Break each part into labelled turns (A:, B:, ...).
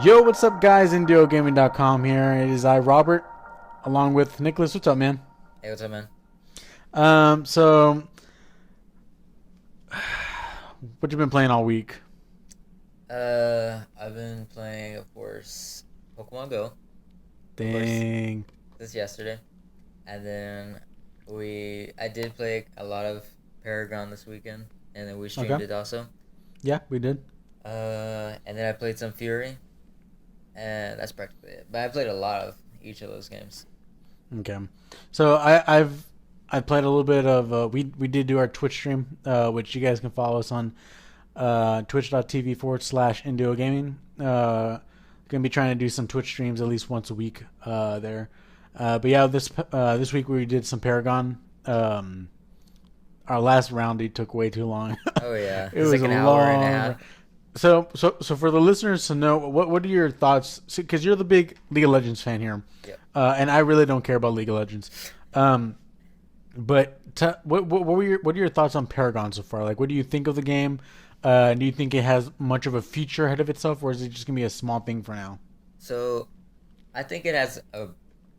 A: Yo, what's up, guys? INDUOGAMING.com here. It is I, Robert, along with Nicholas. What's up, man?
B: Hey, what's up, man?
A: So what you been playing all week?
B: I've been playing, of course, Pokemon Go. Of course,
A: Dang.
B: this yesterday, and then I did play a lot of Paragon this weekend, and then we
A: Okay.
B: streamed it also.
A: Yeah, we did.
B: And then I played some Fury, and that's practically it. But I played a lot of each of those games.
A: Okay. So I played a little bit of we did do our Twitch stream, which you guys can follow us on twitch.tv/InduoGaming. Gonna be trying to do some Twitch streams at least once a week there. But yeah, this week we did some Paragon. Our last round it took way too long.
B: Oh yeah,
A: It
B: it's
A: was
B: like
A: a
B: an hour and a
A: long.
B: half.
A: So for the listeners to know, what are your thoughts? Because you're the big League of Legends fan here,
B: Yep.
A: and I really don't care about League of Legends. But what are your thoughts on Paragon so far? Like, what do you think of the game? Do you think it has much of a future ahead of itself, or is it just gonna be a small thing for now?
B: So, I think it has a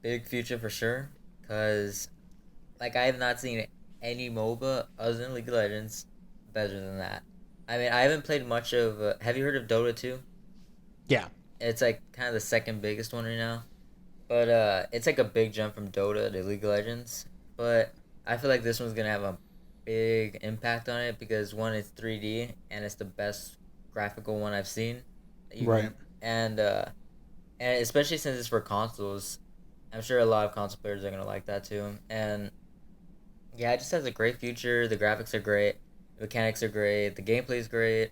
B: big future for sure, cause like I have not seen any MOBA other than League of Legends better than that. I mean, I haven't played much of. Have you heard of Dota 2?
A: Yeah,
B: It's like kind of the second biggest one right now, but it's like a big jump from Dota to League of Legends. But I feel like this one's gonna have a big impact on it because one, it's 3D and it's the best graphical one I've seen. You
A: right.
B: can, and especially since it's for consoles, I'm sure a lot of console players are gonna like that too. And yeah, it just has a great future. The graphics are great. The mechanics are great. The gameplay is great.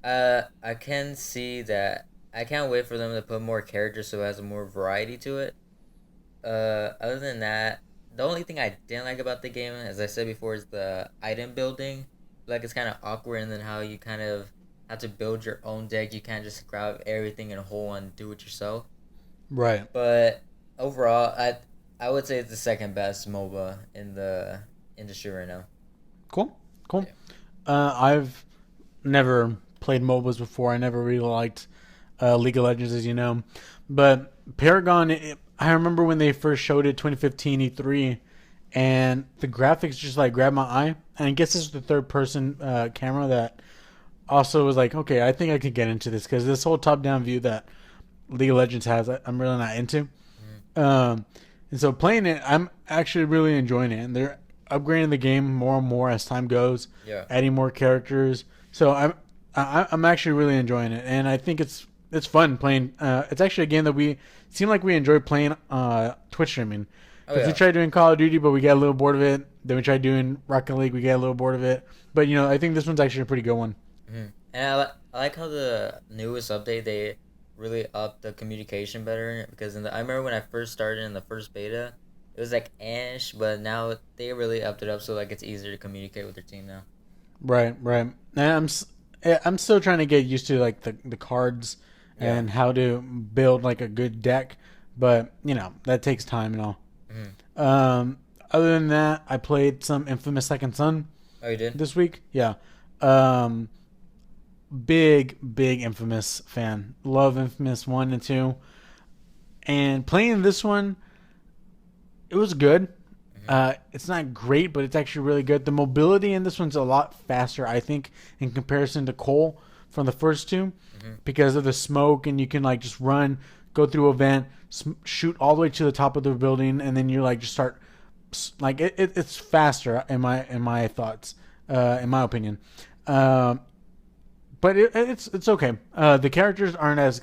B: I can see that. I can't wait for them to put more characters so it has more variety to it. Other than that, the only thing I didn't like about the game, as I said before, is the item building. Like it's kind of awkward, and then how you kind of have to build your own deck. You can't just grab everything in a whole and do it yourself.
A: Right.
B: But overall, I would say it's the second best MOBA in the industry right now.
A: Cool. Cool.
B: Yeah.
A: I've never played MOBAs before. I never really liked League of Legends, as you know. But Paragon, I remember when they first showed it, 2015 E3, and the graphics just like grabbed my eye. And I guess this is the third person camera that also was like, okay, I think I could get into this because this whole top down view that League of Legends has, I'm really not into.
B: Mm-hmm.
A: And so playing it, I'm actually really enjoying it. And they're upgrading the game more and more as time goes,
B: Yeah.
A: adding more characters. So I'm actually really enjoying it, and I think it's fun playing. It's actually a game that we seem like we enjoy playing Twitch streaming.
B: Oh
A: Because we
B: yeah.
A: tried doing Call of Duty, but we get a little bored of it. Then we tried doing Rocket League, we get a little bored of it. But I think this one's actually a pretty good one.
B: Mm-hmm. And I like how the newest update they really upped the communication better because I remember when I first started in the first beta, it was like Ash, but now they really upped it up so like it's easier to communicate with their team now.
A: Right, right. And I'm still trying to get used to like the cards
B: Yeah.
A: and how to build like a good deck, but that takes time and all.
B: Mm-hmm.
A: Other than that, I played some Infamous Second Son
B: Oh, you did?
A: this week. Yeah. Um, big Infamous fan. Love Infamous 1 and 2. And playing this one, it was good.
B: Mm-hmm.
A: It's not great, but it's actually really good. The mobility in this one's a lot faster, I think, in comparison to Cole from the first two,
B: Mm-hmm.
A: because of the smoke, and you can like just run, go through a vent, shoot all the way to the top of the building, and then you like just start like it's faster in my thoughts, in my opinion. But it's okay. The characters aren't as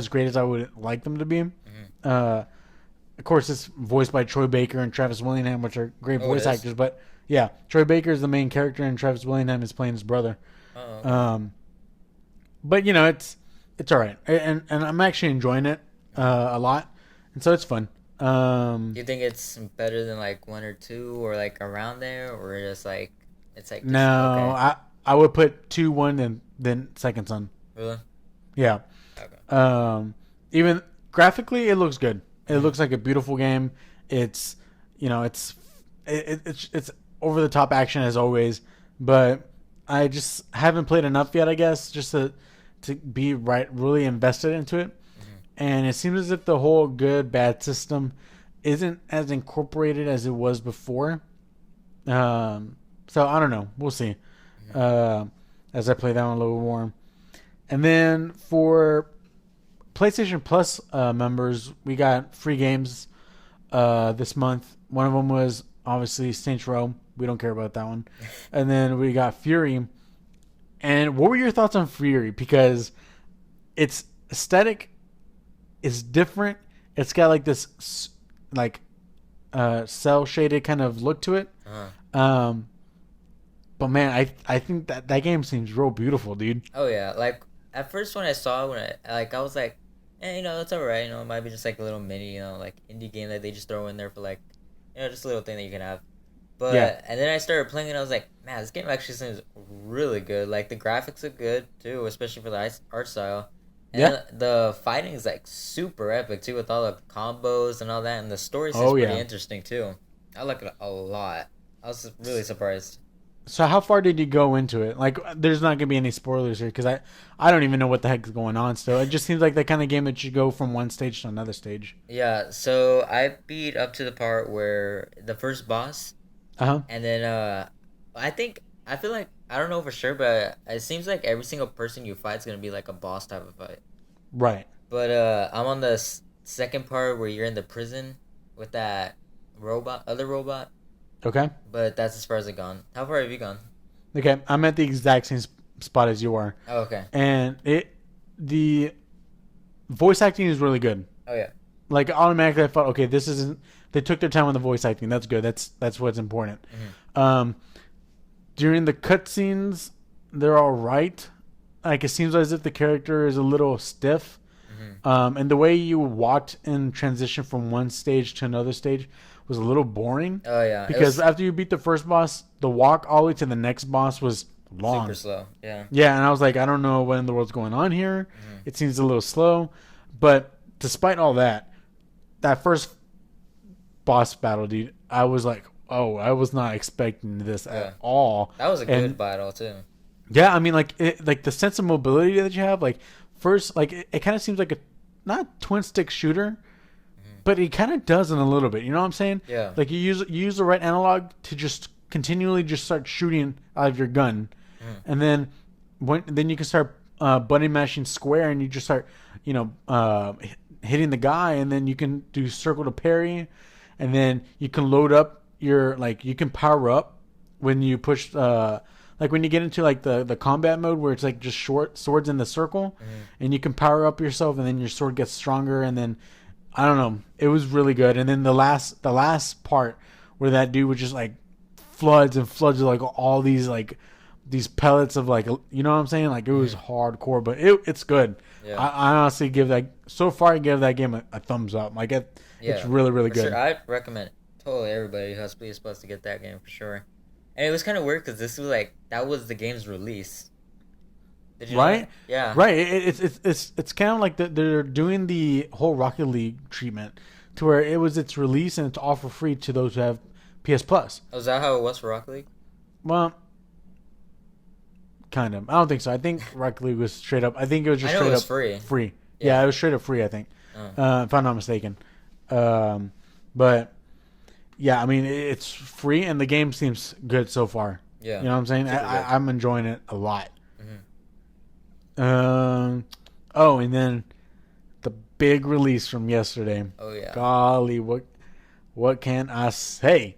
A: great as I would like them to be.
B: Mm-hmm.
A: Of course, it's voiced by Troy Baker and Travis Willingham, which are great
B: Oh, it
A: voice
B: is?
A: actors. But yeah, Troy Baker is the main character, and Travis Willingham is playing his brother.
B: Oh, okay.
A: But it's all right, and I'm actually enjoying it a lot, and so it's fun.
B: Do you think it's better than like one or two or like around there or just like it's like just
A: No,
B: okay?
A: I would put 2-1 and then Second Son.
B: Really?
A: Yeah.
B: Okay.
A: Even graphically, it looks good. It
B: Mm-hmm.
A: looks like a beautiful game. It's it's over the top action as always, but I just haven't played enough yet. I guess just to to be really invested into it.
B: Hmm.
A: And it seems as if the whole good bad system isn't as incorporated as it was before. So I don't know. We'll see
B: Hmm.
A: uh, as I play that one a little more. And then for PlayStation Plus members, we got free games this month. One of them was obviously Saints Row. We don't care about that one. And then we got Fury. And what were your thoughts on Fury? Because its aesthetic is different. It's got like this like cell shaded kind of look to it.
B: Uh-huh.
A: Um, but man, I think that game seems real beautiful, dude.
B: Oh yeah, like at first when I saw it, when I was like, that's alright. It might be just like a little mini, like indie game that they just throw in there for like, just a little thing that you can have.
A: Yeah.
B: But and then I started playing it, and I was like, man, this game actually seems really good. Like the graphics are good too, especially for the art style. And
A: Yeah.
B: then the fighting is like super epic too, with all the combos and all that, and the story seems
A: Oh
B: pretty
A: yeah.
B: interesting too. I like it a lot. I was really surprised.
A: So how far did you go into it? Like, there's not gonna be any spoilers here because I don't even know what the heck is going on. Still, it just seems like the kind of game that you go from one stage to another stage.
B: Yeah, so I beat up to the part where the first boss.
A: Uh huh.
B: And then I feel like I don't know for sure, but it seems like every single person you fight is gonna be like a boss type of fight.
A: Right.
B: But I'm on the second part where you're in the prison with that other robot.
A: Okay.
B: But that's as far as I've gone. How far have you gone?
A: Okay. I'm at the exact same spot as you are,
B: Oh, okay.
A: and the voice acting is really good.
B: Oh yeah.
A: Like automatically, I thought, okay, this isn't. They took their time with the voice acting. That's good. That's what's important.
B: Hmm.
A: During the cutscenes, they're all right. Like it seems as if the character is a little stiff.
B: Hmm.
A: And the way you walked in transition from one stage to another stage was a little boring.
B: Oh yeah.
A: Because after you beat the first boss, the walk all the way to the next boss was long.
B: Super slow. Yeah.
A: Yeah, and I was like, I don't know what in the world's going on here.
B: Hmm.
A: It seems a little slow. But despite all that, that first boss battle, dude, I was like, oh, I was not expecting this at all.
B: That was a
A: And
B: good battle too.
A: yeah, I mean, like the sense of mobility that you have, like first, like it kind of seems like a not twin stick shooter, but it kind of does in a little bit. You know what I'm saying?
B: Yeah.
A: Like you use the right analog to just continually just start shooting out of your gun, and then then you can start button mashing square, and you just start hitting the guy, and then you can do circle to parry, and then you can load up you can power up when you push like when you get into like the combat mode where it's like just short swords in the circle, and you can power up yourself, and then your sword gets stronger, and then I don't know, it was really good. And then the last part where that dude was just like floods and floods of like all these pellets of like, you know what I'm saying, like it was hardcore, but it's good.
B: Yeah.
A: I honestly give that, so far I give that game a thumbs up. Like it's really really
B: For
A: good.
B: sure. I'd recommend totally everybody who has PS Plus to get that game for sure. And it was kind of weird because this was like that was the game's release. Did you know
A: Right?
B: that? Yeah.
A: Right. It's kind of like they're doing the whole Rocket League treatment to where it was its release and it's all for free to those who have PS Plus.
B: Oh, is that how it was for Rocket League?
A: Well, kind of. I don't think so. I think Rocket League was straight up. I think it was just
B: I know
A: straight
B: it was
A: up
B: free.
A: free.
B: Yeah.
A: Yeah, it was straight up free. I think,
B: Oh.
A: if I'm not mistaken. But yeah, I mean it's free and the game seems good so far.
B: Yeah.
A: You know what I'm saying?
B: Super good.
A: I'm enjoying it a lot.
B: Mhm.
A: Oh, and then the big release from yesterday.
B: Oh yeah.
A: Golly, what can I say?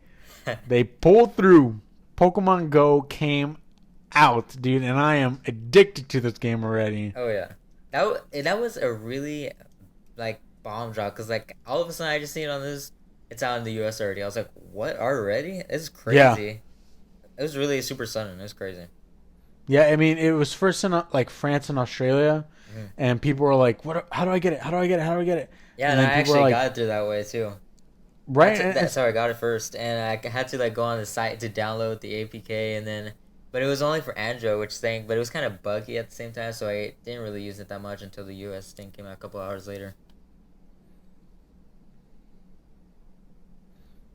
A: They pulled through. Pokemon Go came out, dude, and I am addicted to this game already.
B: Oh yeah. That was a really like bomb drop because like all of a sudden I just seen it on this. It's out in the U.S. already. I was like, what already? It's crazy.
A: Yeah.
B: It was really super sudden. It was crazy.
A: Yeah, I mean, it was first in like France and Australia,
B: Mhm.
A: and people were like, "What? How do I get it? How do I get it? How do I get it?"
B: Yeah,
A: And
B: and
A: then
B: I
A: people were
B: actually
A: like-
B: got it through that way too.
A: Right?
B: That's how I got it first, and I had to like go on the site to download the APK, and then, but it was only for Android, which thing, but it was kind of buggy at the same time, so I didn't really use it that much until the US thing came out a couple hours later.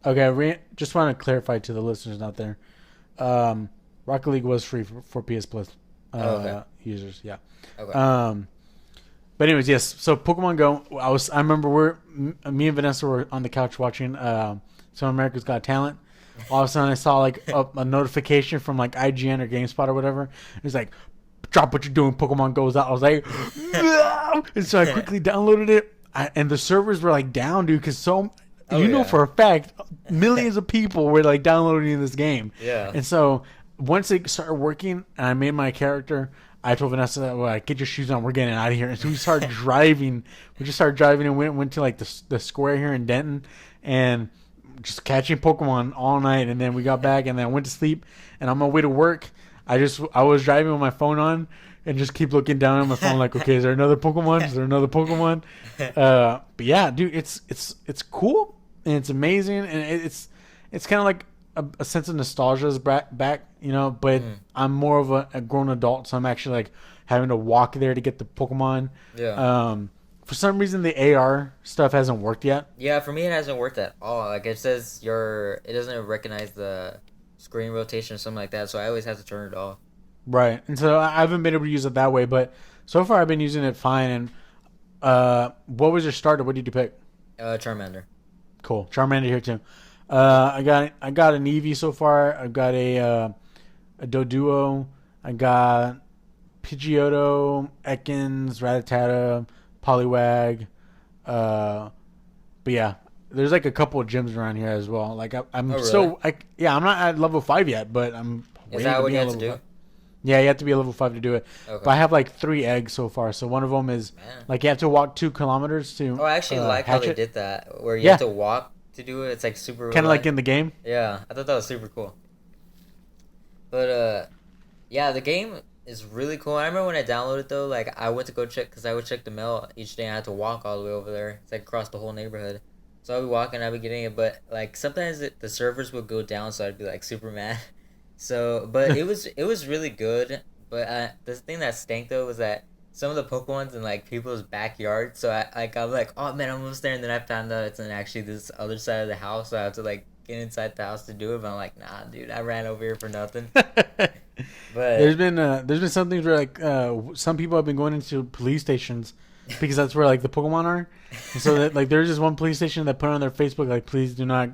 A: Okay, just want to clarify to the listeners out there. Rocket League was free for PS Plus.
B: Oh, okay.
A: users. Yeah.
B: Okay.
A: Um, but anyways, yes. So Pokemon Go. I remember me and Vanessa were on the couch watching some America's Got Talent. All of a sudden, I saw like a notification from like IGN or GameSpot or whatever. It was like, "Drop what you're doing. Pokemon Go's out." I was like, "No!" And so I quickly downloaded it, and the servers were like down, dude, because
B: Oh yeah.
A: for a fact, millions of people were like downloading this game.
B: Yeah.
A: And so once it started working, and I made my character, I told Vanessa, well, "Get your shoes on. We're getting out of here." And so we started driving. We just started driving and went to like the square here in Denton, and just catching Pokemon all night. And then we got back, and then I went to sleep. And on my way to work, I was driving with my phone on and just keep looking down at my phone like, okay, is there another Pokemon? Is there another Pokemon? But yeah, dude, it's cool and it's amazing, and it's kind of like a sense of nostalgia is back, you know. But I'm more of a grown adult, so I'm actually like having to walk there to get the Pokemon.
B: Yeah.
A: For some reason, the AR stuff hasn't worked yet.
B: Yeah, for me it hasn't worked at all. Like it says it doesn't recognize the screen rotation or something like that, so I always have to turn it off.
A: Right, and so I haven't been able to use it that way, but so far I've been using it fine. And what was your starter? What did you pick?
B: Charmander.
A: Cool, Charmander here too. I got an Eevee so far. I've got a Doduo. I got Pidgeotto, Ekans, Rattata, Poliwag. But yeah, there's like a couple of gyms around here as well. Like I'm
B: Oh, really?
A: still, I'm not at level 5 yet, but I'm.
B: Is
A: waiting
B: that what
A: be
B: you
A: at
B: have to
A: level
B: do?
A: 5. Yeah, you have to be a level 5 to do it.
B: Okay.
A: But I have like 3 eggs so far. So one of them is
B: Man.
A: like you have to walk 2 kilometers to.
B: Oh, I actually like how
A: hatch
B: they
A: it.
B: did that, where you
A: Yeah.
B: have to walk to do it. It's like super.
A: Kind of like in the game.
B: Yeah, I thought that was super cool. But yeah, the game is really cool. I remember when I downloaded it though, like I went to go check because I would check the mail each day. And I had to walk all the way over there. It's like across the whole neighborhood. So I'd be walking, I'd be getting it, but like sometimes the servers would go down, so I'd be like super mad. So, but it was really good. But the thing that stank though was that some of the Pokemon's in like people's backyard. So I'm like, oh man, I'm almost there, and then I found out it's in actually this other side of the house. So I have to like get inside the house to do it. But I'm like, nah, dude, I ran over here for nothing. But
A: there's been some things where like some people have been going into police stations because that's where like the Pokemon are. And so that like there's just one police station that put on their Facebook like, please do not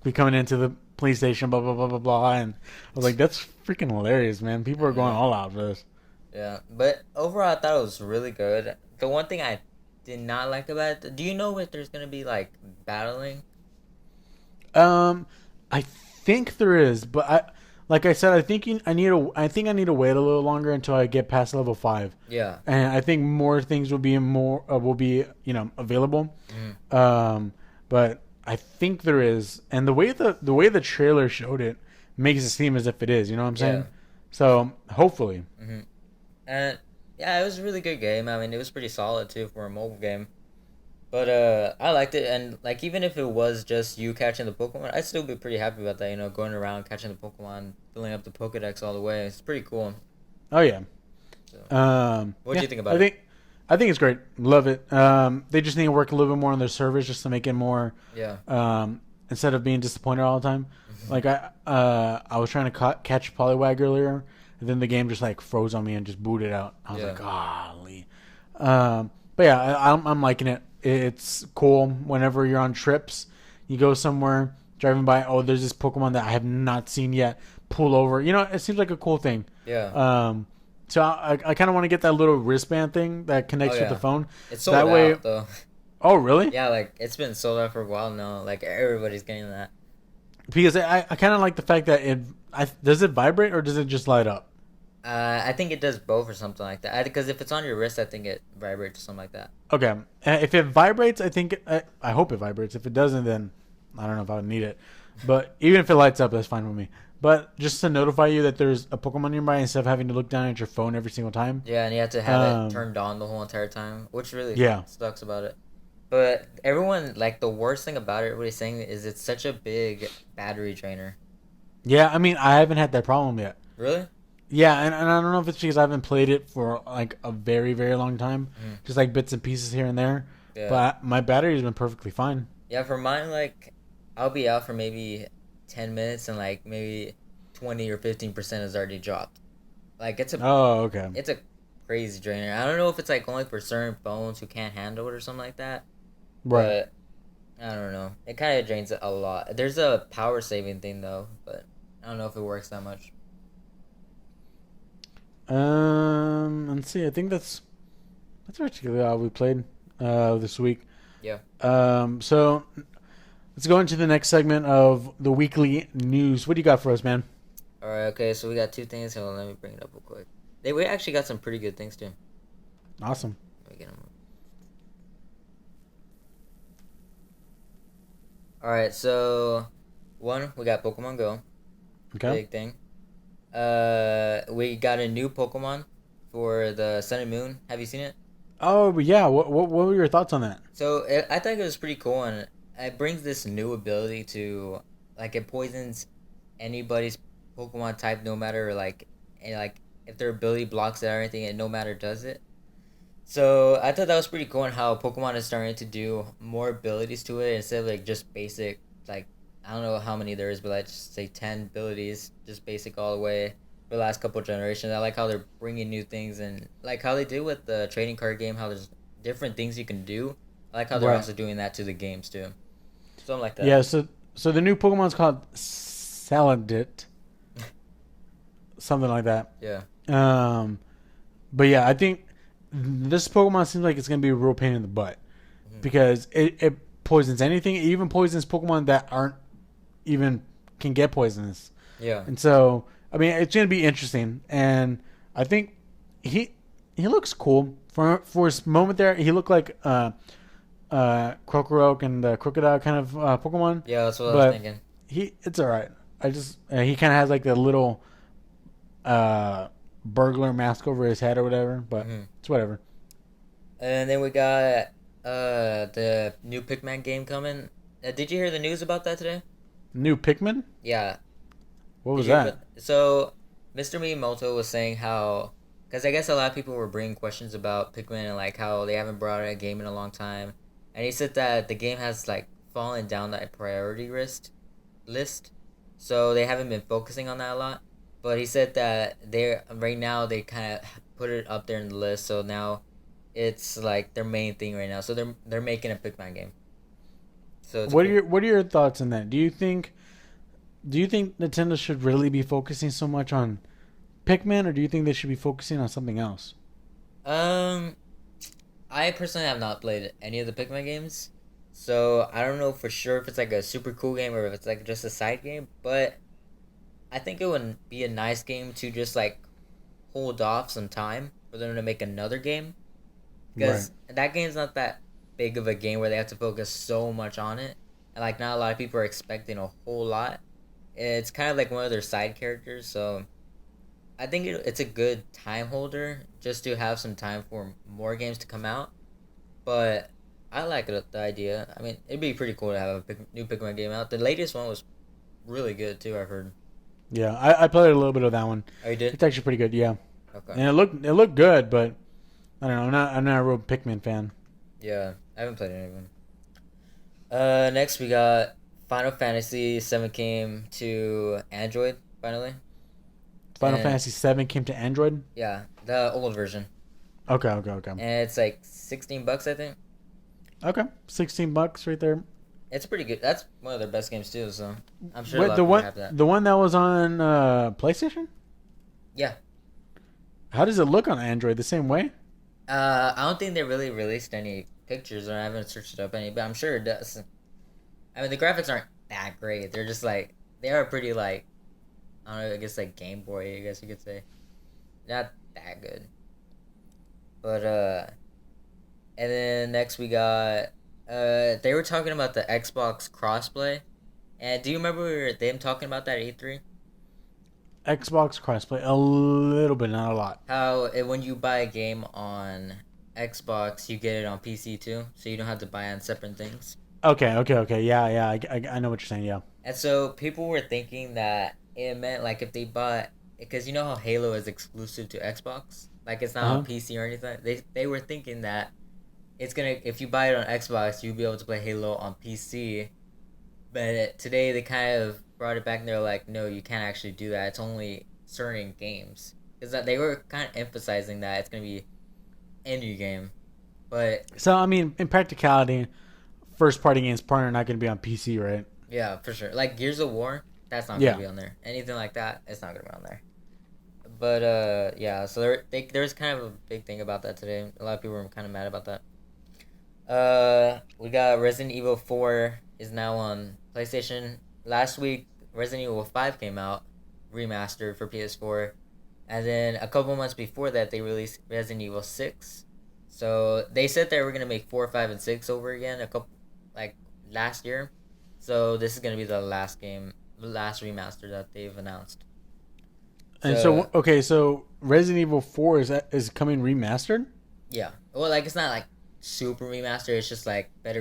A: be coming into the police station, blah blah blah blah blah. And I was like, that's freaking hilarious, man. People are going all out for this.
B: yeah, but overall, I thought it was really good. The one thing I did not like about it, do you know if there's gonna be like battling?
A: I think there is, but like I said, I think I need to wait a little longer until I get past level 5.
B: Yeah.
A: And I think more things will be available. But I think there is, and the way the trailer showed it makes it seem as if it is. You know what I'm saying?
B: Yeah.
A: So hopefully.
B: And yeah, it was a really good game. I mean, it was pretty solid too for a mobile game. But I liked it, and like even if it was just you catching the Pokemon, I'd still be pretty happy about that. You know, going around catching the Pokemon, filling up the Pokedex all the way. It's pretty cool.
A: Oh yeah.
B: So, what do you think about it?
A: I think it's great. Love it. They just need to work a little bit more on their servers just to make it more.
B: Yeah.
A: Instead of being disappointed all the time. Like I was trying to catch Poliwag earlier, and then the game just like froze on me and just booted out. I was like, golly. But yeah, I'm liking it. It's cool whenever you're on trips. You go somewhere, driving by, oh, there's this Pokemon that I have not seen yet. Pull over. You know, it seems like a cool thing.
B: Yeah.
A: So I kind of want to get that little wristband thing that connects with the phone.
B: It's sold
A: that way,
B: out, though.
A: Oh, really?
B: Yeah, like, it's been sold out for a while now. Like, everybody's getting that.
A: Because I kind of like the fact that does it vibrate or does it just light up?
B: I think it does both or something like that. Because if it's on your wrist, I think it vibrates or something like that.
A: Okay. If it vibrates, I hope it vibrates. If it doesn't, then I don't know if I would need it. But even if it lights up, that's fine with me. But just to notify you that there's a Pokemon nearby instead of having to look down at your phone every single time.
B: Yeah, and you have to have it turned on the whole entire time, which really sucks about it. But everyone, like, the worst thing about it, everybody's saying, is it's such a big battery drainer.
A: Yeah, I mean, I haven't had that problem yet.
B: Really?
A: Yeah, and I don't know if it's because I haven't played it for, like, a very, very long time. Just, like, bits and pieces here and there. Yeah. But my battery's been perfectly fine.
B: Yeah, for mine, like, I'll be out for maybe 10 minutes and, like, maybe 20 or 15% has already dropped. Like
A: Oh, okay.
B: it's a crazy drainer. I don't know if it's like only for certain phones who can't handle it or something like that,
A: Right.
B: but I don't know. It kind of drains it a lot. There's a power saving thing though, but I don't know if it works that much.
A: Let's see. I think that's actually all we played this week.
B: Yeah.
A: So let's go into the next segment of the weekly news. What do you got for us, man?
B: All right. Okay. So we got two things. Hold on, let me bring it up real quick. We actually got some pretty good things too.
A: Awesome.
B: Let me get 'em. All right. So one, we got Pokemon Go.
A: Okay.
B: Big thing. We got a new Pokemon for the Sun and Moon. Have you seen it?
A: Oh, but yeah. What were your thoughts on that?
B: So I think it was pretty cool, and it brings this new ability to like it poisons anybody's Pokemon type, no matter like and like if their ability blocks it or anything, it no matter does it. So I thought that was pretty cool, and how Pokemon is starting to do more abilities to it instead of like just basic like I don't know how many there is, but let's just say 10 abilities, just basic all the way for the last couple generations. I like how they're bringing new things and like how they do with the trading card game, how there's different things you can do. I like how they're
A: Right.
B: also doing that to the games too. Something like that.
A: Yeah. So the new Pokemon's called Salandit, something like that.
B: Yeah.
A: Um, but yeah, I think this Pokemon seems like it's gonna be a real pain in the butt
B: Hmm.
A: because it poisons anything. It even poisons Pokemon that aren't even can get poisonous.
B: Yeah.
A: And so, I mean, it's gonna be interesting. And I think he he looks cool for his moment there. He looked like Krokorok and the Crocodile kind of Pokemon,
B: Yeah, that's what I was
A: but
B: thinking.
A: it's all right. I just he kind of has like the little uh, burglar mask over his head or whatever, but
B: Hmm.
A: it's whatever.
B: And then we got the new Pikmin game coming. Did you hear the news about that today?
A: New Pikmin?
B: Yeah.
A: What
B: Did
A: was
B: you hear
A: that?
B: about so Mr. Miyamoto was saying how because I guess a lot of people were bringing questions about Pikmin and like how they haven't brought out a game in a long time, and he said that the game has like fallen down that priority list, so they haven't been focusing on that a lot. But he said that they're right now they kind of put it up there in the list, so now it's like their main thing right now. So they're making a Pikmin game, so it's a cool.
A: What are your thoughts on that? Do you think Nintendo should really be focusing so much on Pikmin, or do you think they should be focusing on something else?
B: Um, I personally have not played any of the Pikmin games, so I don't know for sure if it's like a super cool game or if it's like just a side game. But I think it would be a nice game to just like hold off some time for them to make another game
A: Right.
B: because that game's not that big of a game where they have to focus so much on it, and like not a lot of people are expecting a whole lot. It's kind of like one of their side characters, so I think it's a good time holder just to have some time for more games to come out. But I like the idea. I mean, it'd be pretty cool to have a new Pikmin game out. The latest one was really good too. I've heard.
A: Yeah, I played a little bit of that one.
B: Oh, you did?
A: It's actually pretty good. Yeah,
B: Okay.
A: and it looked good, but I don't know. I'm not a real Pikmin fan.
B: Yeah, I haven't played any of them. Next we got Final Fantasy VII came to Android finally,
A: Final
B: and
A: Fantasy VII came to Android.
B: yeah, the old version,
A: Okay.
B: and it's like $16, I think.
A: Okay. $16 right there.
B: It's pretty good. That's one of their best games too. So I'm sure a
A: Wait,
B: lot of people have that.
A: the one that was on PlayStation?
B: Yeah.
A: How does it look on Android? The same way?
B: I don't think they really released any pictures, or I haven't searched it up any, but I'm sure it does. I mean, the graphics aren't that great. They're just like they are pretty like I don't know. I guess like Game Boy. I guess you could say not that good. But and then next we got they were talking about the Xbox crossplay, and do you remember them talking about that at E3?
A: Xbox crossplay, a little bit, not a lot.
B: How when you buy a game on Xbox, you get it on PC too, so you don't have to buy on separate things.
A: Okay. Yeah. I know what you're saying. Yeah.
B: And so people were thinking that it meant like if they bought, because you know how Halo is exclusive to Xbox, like it's not
A: Uh
B: on
A: huh.
B: PC or anything. They were thinking that it's gonna if you buy it on Xbox, you'll be able to play Halo on PC. But today they kind of brought it back and they're like, no, you can't actually do that. It's only certain games. is that they were kind of emphasizing that it's gonna be any game, but
A: So I mean, in practicality, first party games probably are not going to be on PC, right?
B: yeah, for sure. Like Gears of War, that's not gonna
A: Yeah.
B: be on there. Anything like that, it's not gonna be on there. But yeah. So there's kind of a big thing about that today. A lot of people were kind of mad about that. We got Resident Evil 4 is now on PlayStation. Last week, Resident Evil 5 came out, remastered for PS4. And then a couple months before that, they released Resident Evil 6. So they said they were going to make 4, 5, and 6 over again like, last year. So this is going to be the last game, the last remaster that they've announced.
A: And so okay, so Resident Evil 4 is coming remastered?
B: Yeah. Well, like, it's not, like, super remaster. It's just, like, better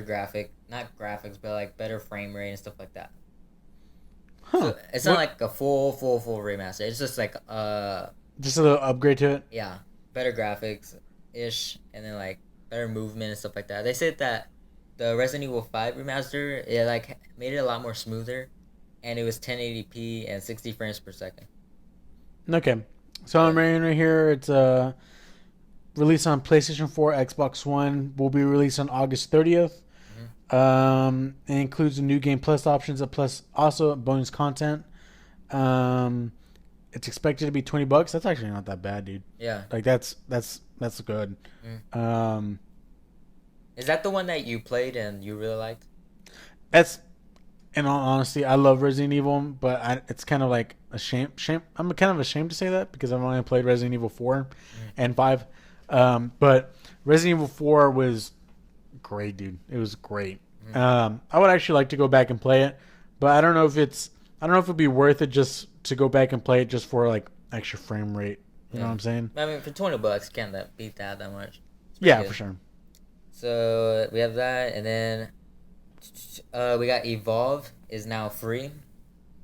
B: not graphics, but, like, better frame rate and stuff like that.
A: Huh.
B: So it's not like a full remaster. It's just like
A: just a little upgrade to it.
B: yeah, better graphics ish, and then like better movement and stuff like that. They said that the Resident Evil 5 remaster, it like made it a lot more smoother, and it was 1080p and 60 frames per second.
A: Okay, so I'm reading right here. It's released on PlayStation 4, Xbox One. Will be released on August 30th. It includes the new game plus options, plus also bonus content. It's expected to be $20. That's actually not that bad, dude.
B: Yeah,
A: like that's good.
B: Is that the one that you played and you really liked?
A: That's, in all honesty, I love Resident Evil, but it's kind of like a shame. I'm kind of ashamed to say that because I've only played Resident Evil 4 and 5. But Resident Evil 4 was great, dude. It was great. I would actually like to go back and play it, but I don't know if it'd be worth it just to go back and play it just for like extra frame rate. You know what I'm saying?
B: I mean, for $20, can't beat that much.
A: Yeah,
B: good.
A: for sure.
B: So we have that, and then we got Evolve is now free.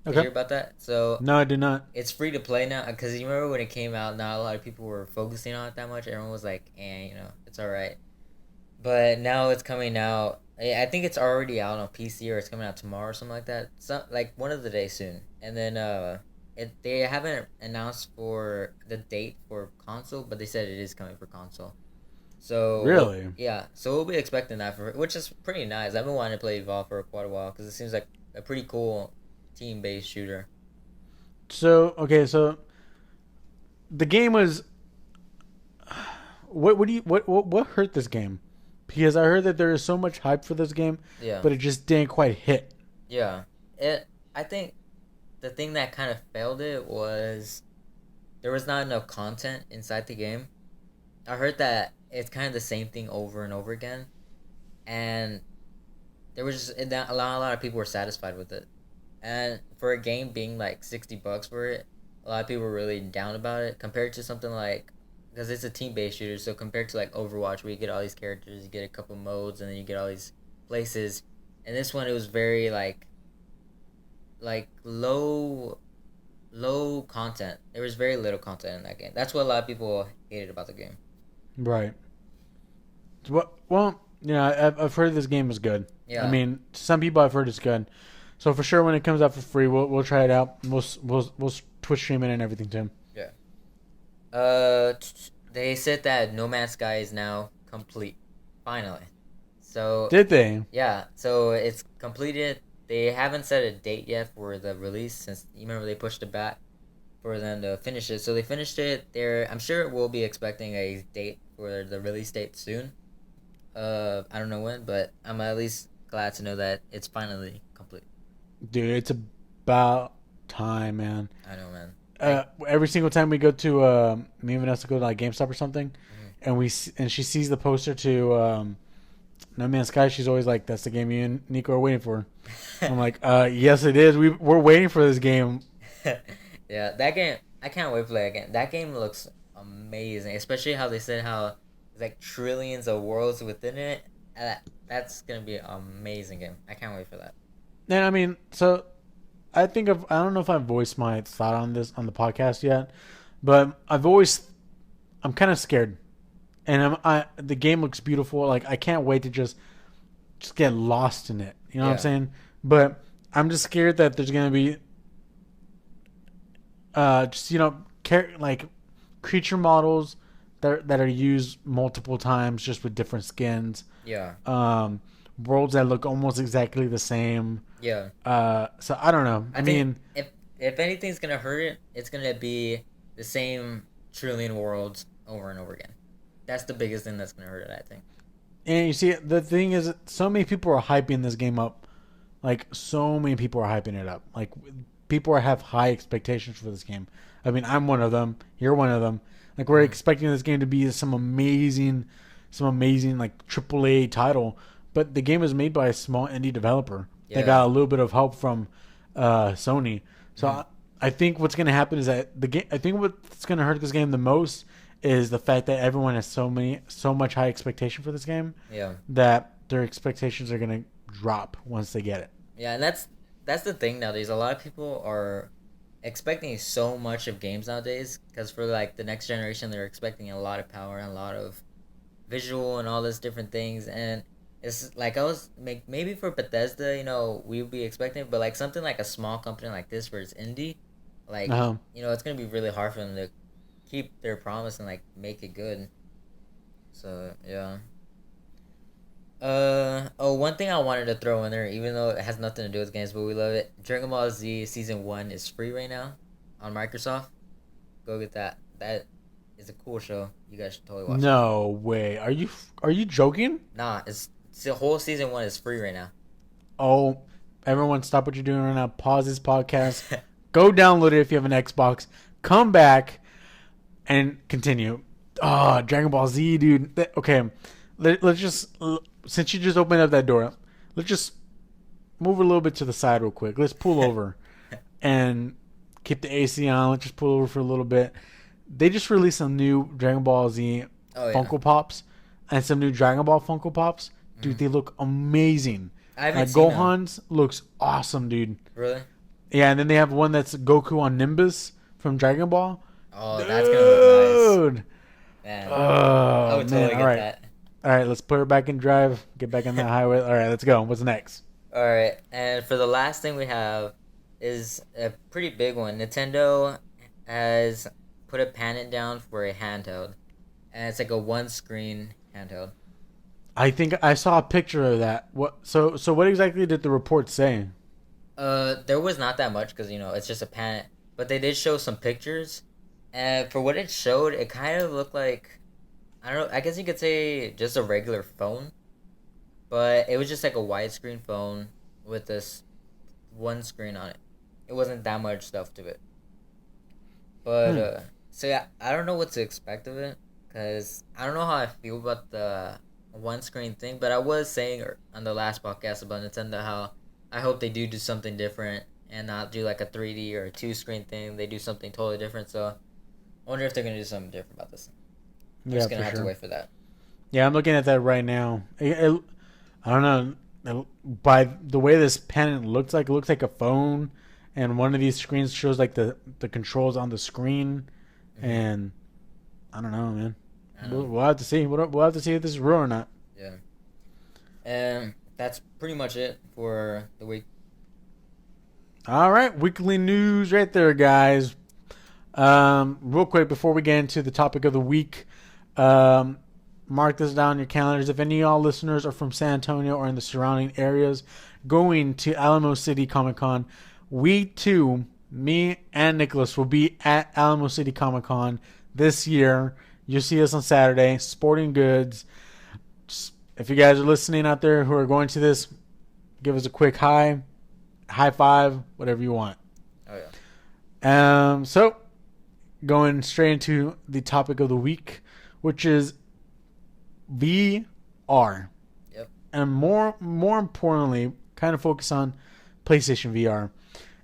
B: Did you hear about that? So
A: no, I did not.
B: It's free to play now, because you remember when it came out, not a lot of people were focusing on it that much. Everyone was like, it's alright. But now it's coming out. I think it's already out on PC, or it's coming out tomorrow or something like that. Like one of the days soon. And then they haven't announced for the date for console, but they said it is coming for console. So
A: really,
B: yeah. So we'll be expecting that which is pretty nice. I've been wanting to play Evolve for quite a while because it seems like a pretty cool team-based shooter.
A: So okay, so the game was. What hurt this game? Because I heard that there is so much hype for this game, but it just didn't quite hit.
B: Yeah, I think the thing that kind of failed it was there was not enough content inside the game. I heard that it's kind of the same thing over and over again, and there was just a lot of people were satisfied with it. And for a game being like $60 for it, a lot of people were really down about it compared to something like, because it's a team-based shooter, so compared to like Overwatch, where you get all these characters, you get a couple modes, and then you get all these places. And this one, it was very like low content. There was very little content in that game. That's what a lot of people hated about the game.
A: Right. Well, I've heard this game is good.
B: Yeah.
A: I mean, some people I've heard it's good. So for sure, when it comes out for free, we'll try it out. We'll Twitch stream it and everything too.
B: Yeah. They said that No Man's Sky is now complete, finally. So
A: did they?
B: Yeah. So it's completed. They haven't set a date yet for the release, since you remember they pushed it back for them to finish it. So they finished it. I'm sure we'll be expecting a date for the release date soon. I don't know when, but I'm at least glad to know that it's finally complete.
A: Dude, it's about time, man.
B: I know, man.
A: Every single time we go to me and Vanessa go to like GameStop or something, and she sees the poster to No Man's Sky, she's always like, "That's the game you and Nico are waiting for." I'm like, "Yes, it is. We're waiting for this game."
B: Yeah, that game. I can't wait to play again. That game looks amazing, especially how they said how there's like trillions of worlds within it. That's gonna be an amazing game. I can't wait for that.
A: And I mean, so I don't know if I've voiced my thought on this on the podcast yet, but I'm kind of scared, and the game looks beautiful. Like I can't wait to just get lost in it. You know what I'm saying? But I'm just scared that there's gonna be, like creature models that are used multiple times, just with different skins.
B: Yeah.
A: Worlds that look almost exactly the same.
B: Yeah.
A: So I don't know. I
B: I think
A: mean,
B: if anything's gonna hurt it, it's gonna be the same trillion worlds over and over again. That's the biggest thing that's gonna hurt it, I think.
A: and you see, the thing is, so many people are hyping this game up. Like, so many people are hyping it up. Like, people have high expectations for this game. I mean, I'm one of them. You're one of them. Like, we're expecting this game to be some amazing like AAA title. But the game is made by a small indie developer. They
B: Yeah.
A: got a little bit of help from Sony. So I think what's going to happen is that the game. I think what's going to hurt this game the most is the fact that everyone has so much high expectation for this game
B: Yeah.
A: that their expectations are going to drop once they get it.
B: Yeah, and that's the thing nowadays. A lot of people are expecting so much of games nowadays because for like the next generation, they're expecting a lot of power and a lot of visual and all this different things. And it's like maybe for Bethesda, we would be expecting, but like something like a small company like this where it's indie, like
A: Uh-huh.
B: it's gonna be really hard for them to keep their promise and like make it good. So yeah. One thing I wanted to throw in there, even though it has nothing to do with games, but we love it. Dragon Ball Z Season 1 is free right now on Microsoft. Go get that. That is a cool show. You guys should totally watch it.
A: No way. Are you joking?
B: Nah, it's the whole Season 1 is free right now.
A: Oh, everyone stop what you're doing right now. Pause this podcast. Go download it if you have an Xbox. Come back and continue. Oh, Dragon Ball Z, dude. Okay. Let's just, since you just opened up that door, let's just move a little bit to the side real quick. Let's pull over and keep the AC on. Let's just pull over for a little bit. They just released some new Dragon Ball Z Funko Pops and some new Dragon Ball Funko Pops. Dude, they look amazing.
B: I haven't seen them.
A: Gohan's looks awesome, dude.
B: Really?
A: Yeah, and then they have one that's Goku on Nimbus from Dragon Ball.
B: Oh, that's gonna look nice.
A: Dude.
B: Man,
A: Oh,
B: I would totally
A: man.
B: get
A: All right.
B: that.
A: All right, let's put her back in drive. Get back on that highway. All right, let's go. What's next?
B: All right, and for the last thing we have is a pretty big one. Nintendo has put a patent down for a handheld, and it's like a one-screen handheld.
A: I think I saw a picture of that. What? So what exactly did the report say?
B: There was not that much because it's just a patent, but they did show some pictures, and for what it showed, it kind of looked like, I don't know, I guess you could say just a regular phone, but it was just like a widescreen phone with this one screen on it. It wasn't that much stuff to it. But, so yeah, I don't know what to expect of it, because I don't know how I feel about the one screen thing, but I was saying on the last podcast about Nintendo how I hope they do something different and not do like a 3D or a two screen thing. They do something totally different, so I wonder if they're going to do something different about this. I'm just going to have to wait for that.
A: Yeah, I'm looking at that right now. I don't know. By the way this pen looks like, it looks like a phone, and one of these screens shows like the controls on the screen, and I don't know, man. We'll have to see. We'll have to see if this is real or not.
B: Yeah. And that's pretty much it for the week.
A: All right, weekly news right there, guys. Real quick before we get into the topic of the week, mark this down in your calendars. If any of y'all listeners are from San Antonio or in the surrounding areas going to Alamo City Comic Con, we too, me and Nicholas, will be at Alamo City Comic Con this year. You'll see us on Saturday, sporting goods. If you guys are listening out there who are going to this, give us a quick high five, whatever you want.
B: Oh yeah.
A: So going straight into the topic of the week, which is VR.
B: Yep.
A: And more importantly, kind of focus on PlayStation VR.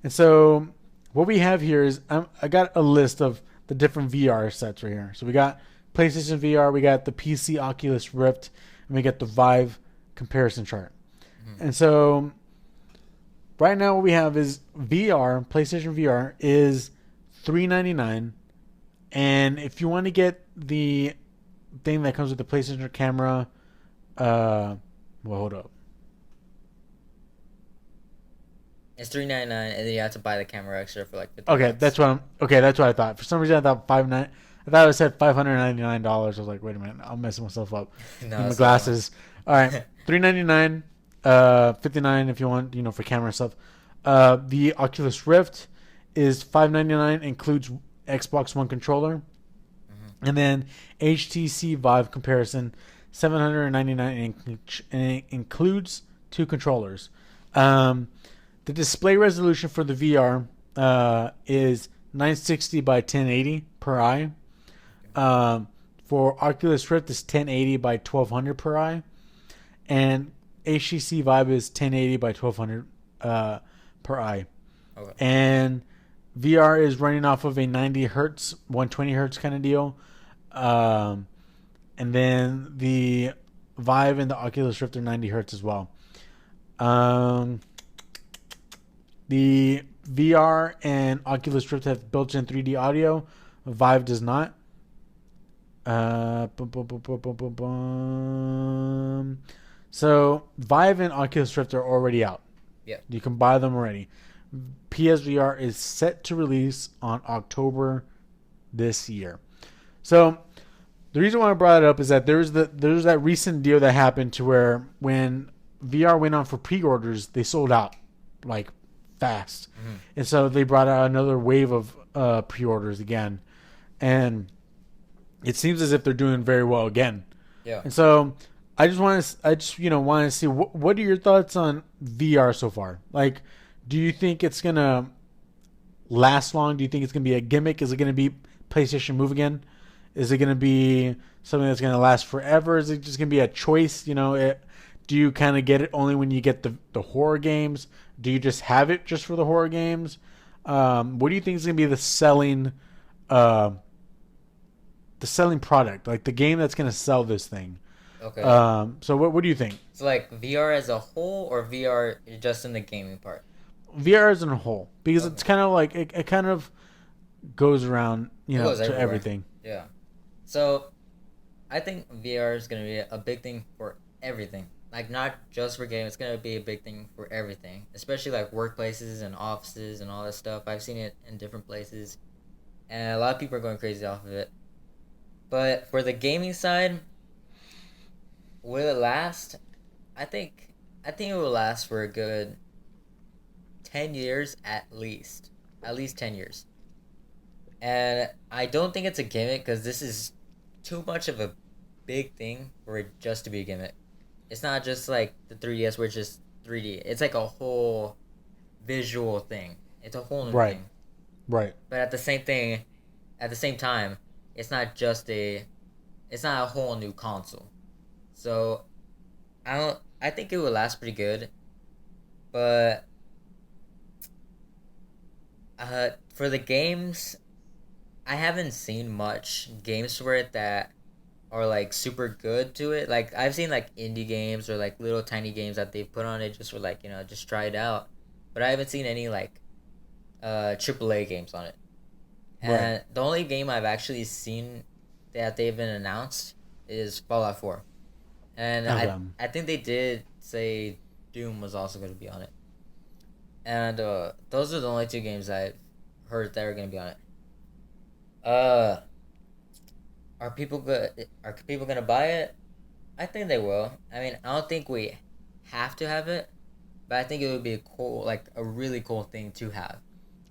A: And so what we have here is I got a list of the different VR sets right here. So we got PlayStation VR, we got the PC Oculus Rift, and we got the Vive comparison chart. And so right now what we have is PlayStation VR is $399, and if you want to get the thing that comes with the PlayStation camera, well, hold up.
B: It's $399, and then you have to buy the camera extra for like $50.
A: That's what I thought. For some reason I thought I thought it said $599. I was like, wait a minute, I'm messing myself up. Need
B: No,
A: my
B: it's that one.
A: glasses. All right, $399, 59 if you want, for camera and stuff. The Oculus Rift is $599, includes Xbox One controller,
B: Hmm.
A: and then HTC Vive comparison, $799, and it includes two controllers. Um, the display resolution for the VR is 960 by 1080 per eye. Um, for Oculus Rift is 1080 by 1200 per eye, and HTC Vive is 1080 by 1200 per eye.
B: Okay.
A: And VR is running off of a 90 hertz, 120 hertz kind of deal. Um, and then the Vive and the Oculus Rift are 90 hertz as well. Um, the VR and Oculus Rift have built-in 3D audio. Vive does not. Boom, boom, boom, boom, boom, boom, boom. So Vive and Oculus Rift are already out.
B: Yeah.
A: You can buy them already. PSVR is set to release on October this year. So the reason why I brought it up is that there's that recent deal that happened to where when VR went on for pre-orders, they sold out like fast, and so they brought out another wave of pre-orders again, and it seems as if they're doing very well again.
B: Yeah.
A: And so I just want to see what are your thoughts on VR so far? Like, do you think it's gonna last long? Do you think it's gonna be a gimmick? Is it gonna be PlayStation Move again? Is it gonna be something that's gonna last forever? Is it just gonna be a choice? Do you kind of get it only when you get the horror games? Do you just have it just for the horror games? What do you think is gonna be uh, the selling product, like the game that's gonna sell this thing?
B: Okay.
A: So what do you think?
B: So like VR as a whole, or VR just in the gaming part?
A: VR as a whole, because
B: Okay.
A: it's kind of like it kind of goes around,
B: It goes
A: to
B: everywhere.
A: everything.
B: Yeah. So I think VR is gonna be a big thing for everything. Like not just for games, it's gonna be a big thing for everything. Especially like workplaces and offices and all that stuff. I've seen it in different places. And a lot of people are going crazy off of it. But for the gaming side, will it last? I think it will last for a good 10 years at least. At least 10 years. And I don't think it's a gimmick because this is too much of a big thing for it just to be a gimmick. It's not just like the 3DS where it's just 3D. It's like a whole visual thing. It's a whole new
A: Right.
B: thing.
A: Right.
B: But at the same time, it's not a whole new console. So I think it will last pretty good. But for the games, I haven't seen much games for it that are like super good to it. Like I've seen like indie games or like little tiny games that they put on it just for like, just try it out. But I haven't seen any like AAA games on it. And
A: Right.
B: the only game I've actually seen that they've been announced is Fallout 4. And
A: Okay.
B: I think they did say Doom was also going to be on it. And those are the only two games I've heard that are going to be on it. Uh, are people gonna buy it? I think they will. I mean, I don't think we have to have it, but I think it would be a really cool thing to have.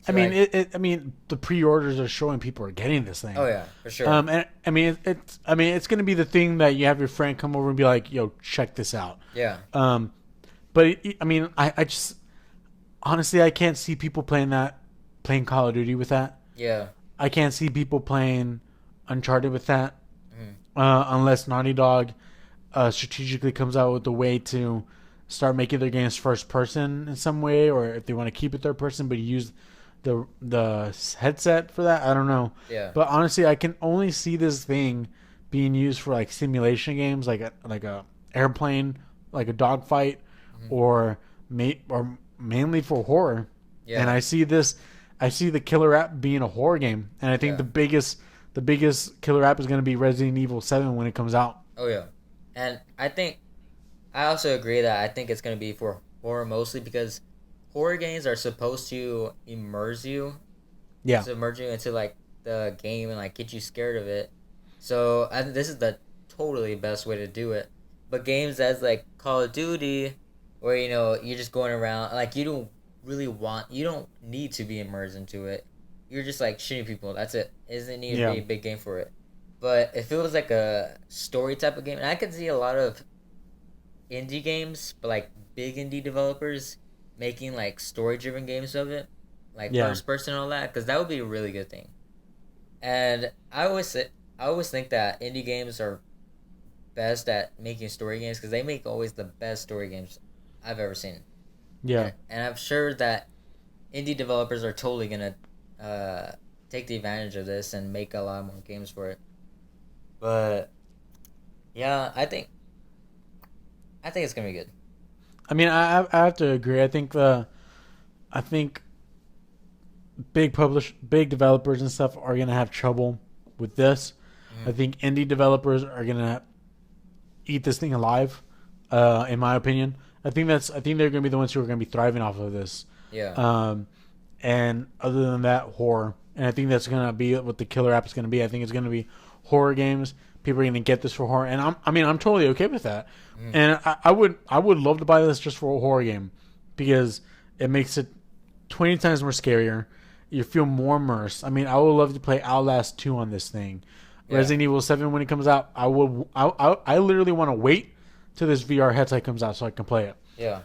A: I
B: To
A: mean,
B: like,
A: the pre-orders are showing people are getting this thing.
B: oh yeah, for sure.
A: And I mean, it's going to be the thing that you have your friend come over and be like, "Yo, check this out."
B: Yeah,
A: But I mean, I just honestly I can't see people playing Call of Duty with that.
B: yeah,
A: I can't see people playing Uncharted with that,
B: mhm,
A: unless Naughty Dog strategically comes out with a way to start making their games first person in some way, or if they want to keep it third person but use the headset for that. I don't know,
B: yeah,
A: but honestly, I can only see this thing being used for like simulation games, like a airplane, like a dogfight,
B: mhm,
A: or mainly for horror.
B: yeah,
A: And I see the killer app being a horror game, and I think
B: yeah.
A: the biggest killer app is going to be Resident Evil 7 when it comes out.
B: Oh yeah, and I also agree that I think it's gonna be for horror mostly because horror games are supposed to immerse you
A: Yeah,
B: submerge you into like the game and like get you scared of it. So I think this is the totally best way to do it. But games as like Call of Duty, where you're just going around like you don't need to be immersed into it. You're just like shooting people. That's it. It doesn't need to be a big game for it. But if it was like a story type of game, and I could see a lot of indie games, but like big indie developers making like story driven games of it, like first person and all that, because that would be a really good thing. And I always think that indie games are best at making story games because they make always the best story games I've ever seen.
A: Yeah.
B: And I'm sure that indie developers are totally gonna take the advantage of this and make a lot more games for it. But yeah, I think it's gonna be good.
A: I mean, I have to agree. I think big developers and stuff are gonna have trouble with this. I think indie developers are gonna eat this thing alive. In my opinion, I think they're gonna be the ones who are gonna be thriving off of this.
B: Yeah.
A: And other than that, horror. And I think that's gonna be what the killer app is gonna be. I think it's gonna be horror games. People are gonna get this for horror, and I'm totally okay with that. And I would love to buy this just for a horror game because it makes it 20 times more scarier. You feel more immersed. I mean, I would love to play Outlast 2 on this thing. Yeah. Resident Evil 7 when it comes out, I literally want to wait till this VR headset comes out so I can play it.
B: Yeah.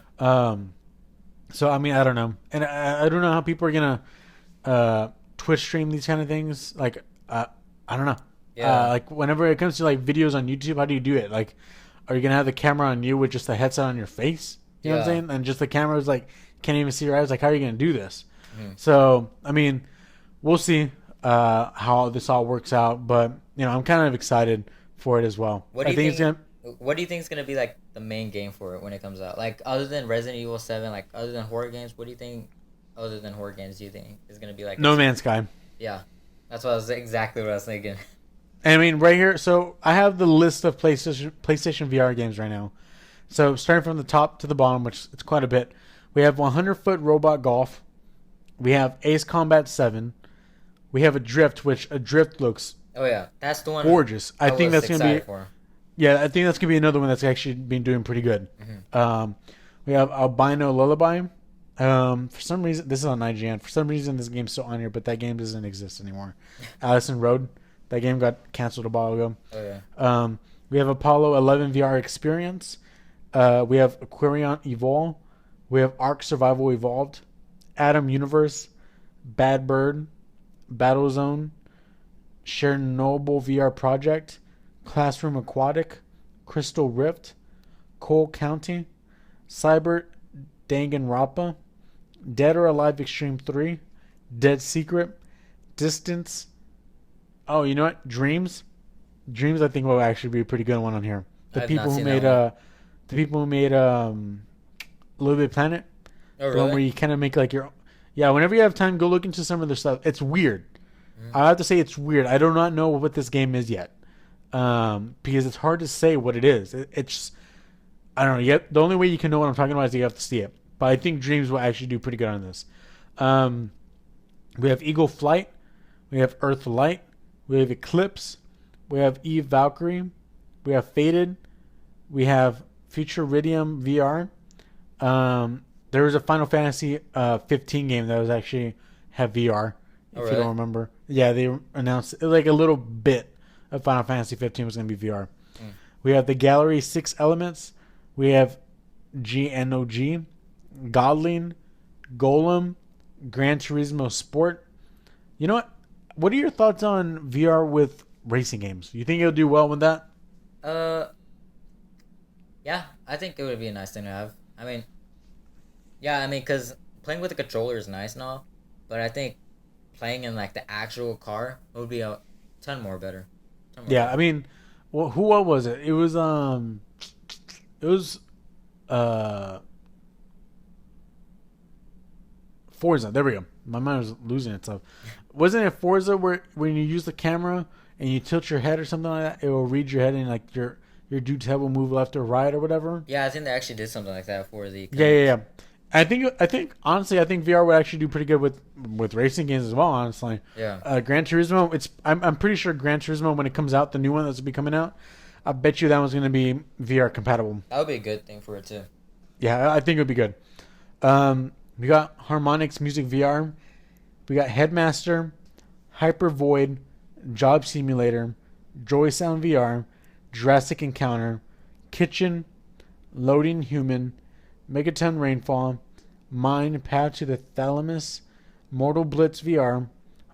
A: So I mean, I don't know, and I don't know how people are gonna Twitch stream these kind of things. Like, I don't know. Yeah. Like whenever it comes to like videos on YouTube, how do you do it? Like, are you gonna have the camera on you with just the headset on your face? You know what I'm saying? And just the camera is like can't even see your eyes. Like, how are you gonna do this? So I mean, we'll see how this all works out. But I'm kind of excited for it as well.
B: What do you think is gonna be like the main game for it when it comes out? Like other than Resident Evil 7, like other than horror games, what do you think? Other than horror games, do you think is gonna be like
A: No Man's Sky?
B: Yeah, that's exactly what I was thinking.
A: I mean, right here. So I have the list of PlayStation VR games right now. So starting from the top to the bottom, which it's quite a bit. We have 100-foot robot golf. We have Ace Combat 7. We have Adrift, which Adrift looks
B: that's the one
A: gorgeous. I think that's gonna be
B: for.
A: Yeah, I think that's gonna be another one that's actually been doing pretty good. We have Albino Lullaby. For some reason, this is on IGN. For some reason, this game's still on here, but that game doesn't exist anymore. Allison Road. That game got canceled a while ago. We have Apollo 11 VR Experience. We have Aquarion Evolve. We have Ark Survival Evolved. Atom Universe. Bad Bird. Battlezone. Chernobyl VR Project. Classroom Aquatic. Crystal Rift. Cole County. Cyber Danganronpa. Dead or Alive Extreme 3. Dead Secret. Distance. Oh, you know what? Dreams, I think will actually be a pretty good one on here. The people who made Little Big Planet.
B: Oh, really?
A: The one where you kind of make like your, whenever you have time, go look into some of their stuff. It's weird. I have to say it's weird. I do not know what this game is yet, because it's hard to say what it is. It's I don't know. Yet the only way you can know what I'm talking about is you have to see it. But I think Dreams will actually do pretty good on this. We have Eagle Flight. We have Earth Light. We have Eclipse. We have Eve Valkyrie. We have Faded. We have Futuridium VR. There was a Final Fantasy 15 game that was actually have VR. If you don't remember, they announced like a little bit of Final Fantasy 15 was going to be VR. We have the Gallery 6 Elements. We have GNOG, Godling, Golem, Gran Turismo Sport. You know what? What are your thoughts on VR with racing games? You think it'll do well with that?
B: Yeah, I think it would be a nice thing to have. I mean, because playing with a controller is nice and all, but I think playing in like the actual car would be a ton more better.
A: Better. I mean, what was it? It was Forza. There we go. My mind was losing itself. Wasn't it Forza where when you use the camera and you tilt your head or something like that, it will read your head and like your dude's head will move left or right or whatever?
B: Yeah, I think they actually did something like that for the...
A: Yeah. I think honestly, I think VR would actually do pretty good with racing games as well. Honestly,
B: Yeah,
A: Gran Turismo. I'm pretty sure Gran Turismo when it comes out, the new one that's be coming out, I bet you that one's gonna be VR compatible.
B: that would be a good thing for it too.
A: Yeah, I think it would be good. We got Harmonix Music VR. We got Headmaster, Hyper Void, Job Simulator, Joy Sound VR, Jurassic Encounter, Kitchen, Loading Human, Megaton Rainfall, Mind Path to the Thalamus, Mortal Blitz VR,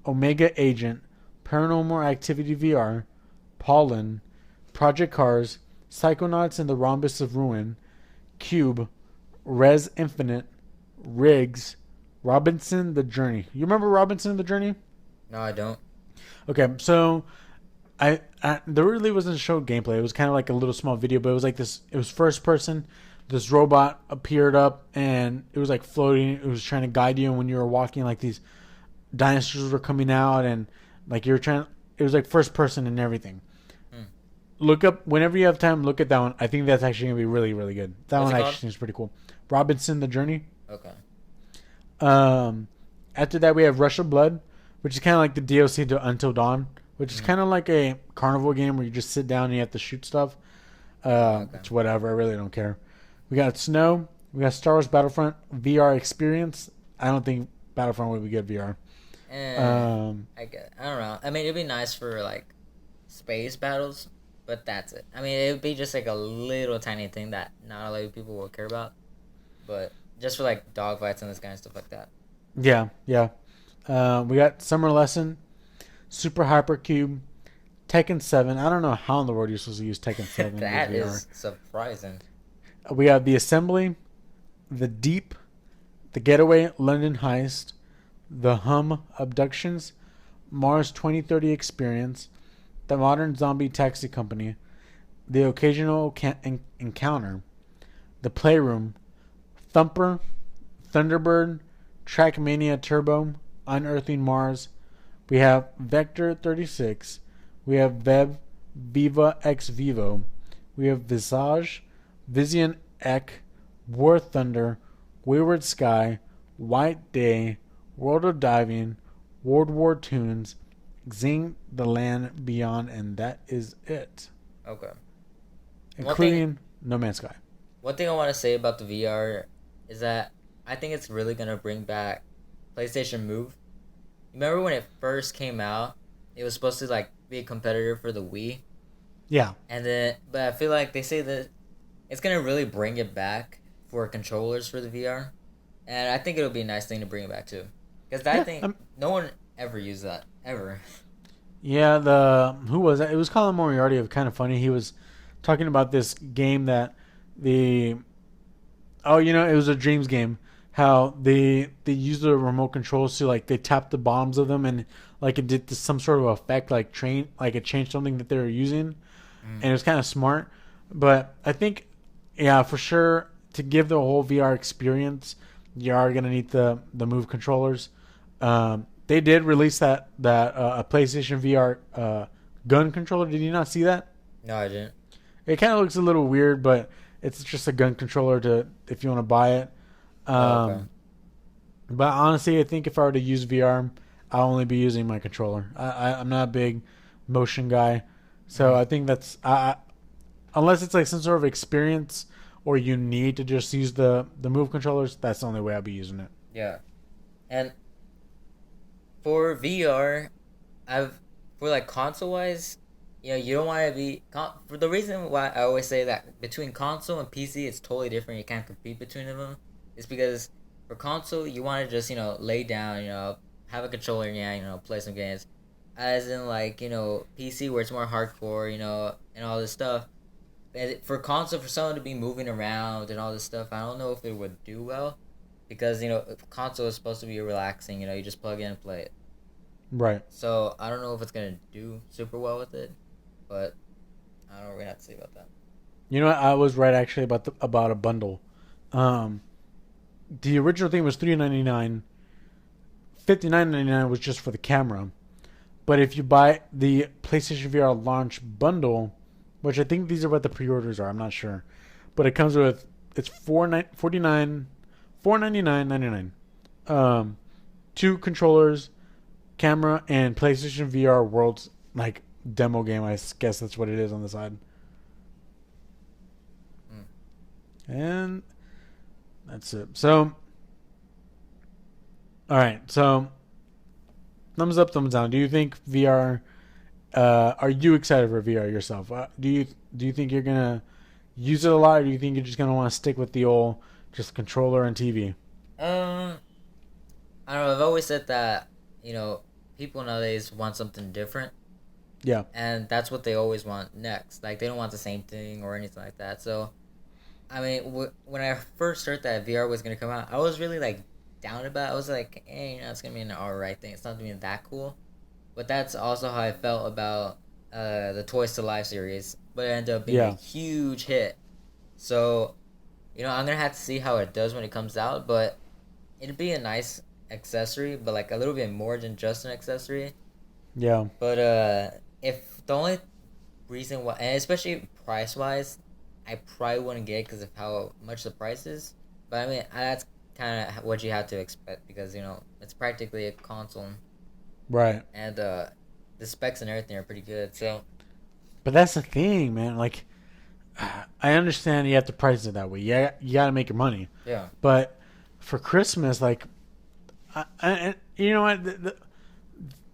A: Omega Agent, Paranormal Activity VR, Pollen, Project Cars, Psychonauts and the Rhombus of Ruin, Cube, Res Infinite, Riggs, Robinson the Journey. You remember Robinson the Journey?
B: No, I don't.
A: Okay, so I there really wasn't showed gameplay. It was kind of like a little small video, but it was like this. It was first person. This robot appeared up, and it was like floating. It was trying to guide you, and when you were walking, like these dinosaurs were coming out, and like you were trying. It was like first person and everything.
B: Hmm.
A: Look up whenever you have time. Look at that one. I think that's actually gonna be really really good. That
B: What's
A: one
B: it
A: actually
B: called?
A: seems pretty cool. Robinson the Journey.
B: Okay.
A: Um, After that, we have Rush of Blood, which is kind of like the DLC to Until Dawn, which is
B: Mm.
A: kind of like a carnival game where you just sit down and you have to shoot stuff.
B: Okay.
A: It's whatever. I really don't care. We got Snow. We got Star Wars Battlefront VR Experience. I don't think Battlefront would be good VR. Um,
B: I don't know. I mean, it'd be nice for like space battles, but that's it. I mean, it would be just like a little tiny thing that not a lot of people will care about, but just for like dogfights and this kind of stuff like that.
A: yeah, yeah. We got Summer Lesson, Super Hypercube, Tekken 7. I don't know how in the world you're supposed to use Tekken 7 with
B: That
A: VR.
B: is surprising.
A: We have The Assembly, The Deep, The Getaway London Heist, The Hum Abductions, Mars 2030 Experience, The Modern Zombie Taxi Company, The Occasional Encounter, The Playroom, Thumper, Thunderbird, Trackmania Turbo, Unearthing Mars. We have Vector 36. We have Veb, Viva X Vivo. We have Visage, Vision Ek, War Thunder, Wayward Sky, White Day, World of Diving, World War Tunes, Xing the Land Beyond, and that is it.
B: Okay.
A: Including No Man's Sky.
B: One thing I want to say about the VR is that I think it's really gonna bring back PlayStation Move. Remember when it first came out? It was supposed to like be a competitor for the Wii,
A: Yeah.
B: and then but I feel like they say that it's gonna really bring it back for controllers for the VR, and I think it'll be a nice thing to bring it back too, because that
A: Yeah,
B: thing no one ever used that ever.
A: Yeah, who was that? It was Colin Moriarty of Kind of Funny. He was talking about this game that the it was a Dreams game. How they used the remote controls to like they tapped the bombs of them and like it did some sort of effect like it changed something that they were using, and it was kind of smart. But I think yeah for sure to give the whole VR experience, you are gonna need the Move controllers. They did release that a PlayStation VR gun controller. Did you not see that?
B: No, I didn't.
A: It kind of looks a little weird, but it's just a gun controller to if you want to buy it.
B: Oh, okay.
A: But honestly, I think if I were to use VR, I'll only be using my controller. I'm not a big motion guy, so I think that's unless it's like some sort of experience or you need to just use the Move controllers. That's the only way I'll be using it.
B: Yeah, and for VR, I've for like console wise, you don't want to be for the reason why I always say that between console and PC it's totally different. You can't compete between them. It's because for console you want to just lay down, have a controller in your hand, play some games. As in like PC where it's more hardcore, and all this stuff. And for console, for someone to be moving around and all this stuff, I don't know if it would do well, because console is supposed to be relaxing. You just plug in and play it.
A: Right.
B: So I don't know if it's gonna do super well with it, but I don't know. We're gonna have to see about that.
A: You know what? I was right actually about a bundle. The original thing was $3.99. $59.99 was just for the camera. But if you buy the PlayStation VR launch bundle, which I think these are what the pre-orders are, I'm not sure, but it comes with it's $49 $499.99. Um, two controllers, camera, and PlayStation VR Worlds like demo game. I guess that's what it is on the side.
B: Mm.
A: And that's it. So, all right. So, thumbs up, thumbs down. Do you think VR? Are you excited for VR yourself? Do you think you're gonna use it a lot, or do you think you're just gonna want to stick with the old just controller and TV?
B: Um, I don't know. I've always said that people nowadays want something different,
A: Yeah,
B: and that's what they always want next. Like they don't want the same thing or anything like that. So I mean, when I first heard that VR was gonna come out, I was really like down about it. I was like, hey, it's gonna be an alright thing. It's not gonna be that cool. But that's also how I felt about the Toys to Life series. But it ended up being a
A: yeah,
B: huge hit. So, I'm gonna have to see how it does when it comes out. But it'd be a nice accessory, but like a little bit more than just an accessory.
A: yeah,
B: But if the only reason why, and especially price wise, I probably wouldn't get it because of how much the price is. But I mean, that's kind of what you have to expect because it's practically a console,
A: right.
B: and the specs and everything are pretty good. So
A: But that's the thing, man. Like, I understand you have to price it that way. Yeah, you got to make your money.
B: yeah,
A: But for Christmas, like, you know what?